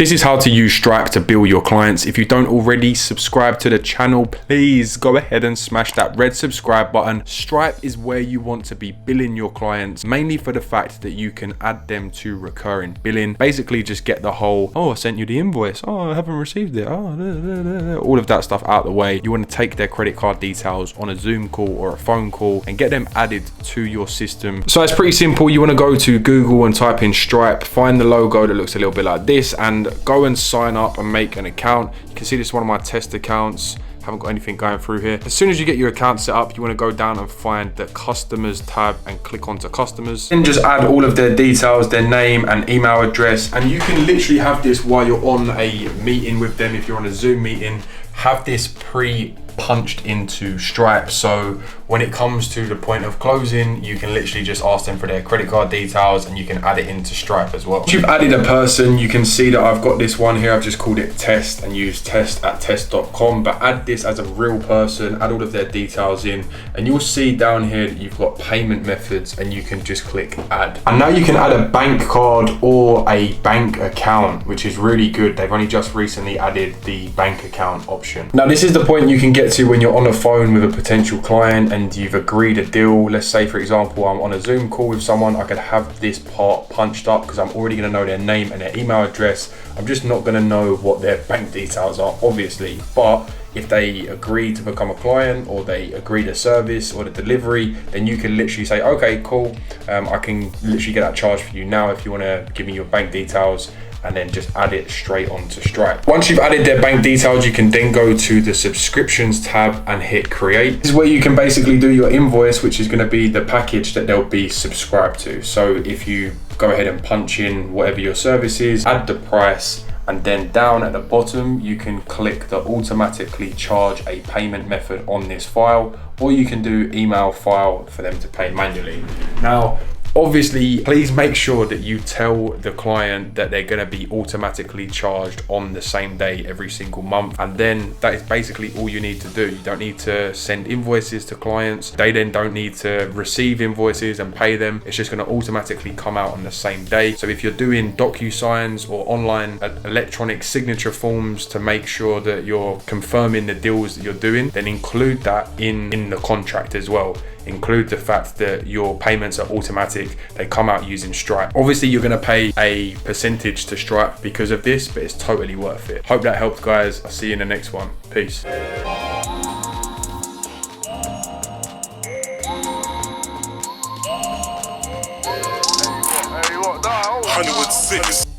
This is how to use Stripe to bill your clients. If you don't already subscribe to the channel, please go ahead and smash that red subscribe button. Stripe is where you want to be billing your clients, mainly for the fact that you can add them to recurring billing. Basically just get the whole, oh, I sent you the invoice, oh, I haven't received it, oh, all of that stuff out of the way. You want to take their credit card details on a Zoom call or a phone call and get them added to your system. So it's pretty simple. You want to go to Google and type in Stripe, find the logo that looks a little bit like this, and go and sign up and make an account. You can see this is one of my test accounts. Haven't got anything going through here. As soon as you get your account set up, you want to go down and find the customers tab and click onto customers. Then just add all of their details, their name and email address. And you can literally have this while you're on a meeting with them. If you're on a Zoom meeting, have this pre-punched into Stripe. So when it comes to the point of closing, you can literally just ask them for their credit card details and you can add it into Stripe as well. Once you've added a person, you can see that I've got this one here. I've just called it test and use test@test.com, but add this as a real person, add all of their details in, and you'll see down here that you've got payment methods and you can just click add. And now you can add a bank card or a bank account, which is really good. They've only just recently added the bank account option. Now this is the point you can get to when you're on the phone with a potential client and you've agreed a deal. Let's say, for example, I'm on a Zoom call with someone. I could have this part punched up because I'm already going to know their name and their email address. I'm just not going to know what their bank details are, obviously. But if they agree to become a client or they agree to service or the delivery, then you can literally say, okay, cool. I can literally get that charge for you now if you want to give me your bank details, and then just add it straight onto Stripe. Once you've added their bank details, you can then go to the subscriptions tab and hit create. This is where you can basically do your invoice, which is going to be the package that they'll be subscribed to. So if you go ahead and punch in whatever your service is, add the price, and then down at the bottom, you can click the automatically charge a payment method on this file, or you can do email file for them to pay manually. Now, obviously, please make sure that you tell the client that they're going to be automatically charged on the same day every single month. And then that is basically all you need to do. You don't need to send invoices to clients. They then don't need to receive invoices and pay them. It's just going to automatically come out on the same day. So if you're doing DocuSigns or online electronic signature forms to make sure that you're confirming the deals that you're doing, then include that in the contract as well. Include the fact that your payments are automatic, they come out using Stripe. Obviously, you're going to pay a percentage to Stripe because of this, but it's totally worth it. Hope that helped, guys. I'll see you in the next one. Peace.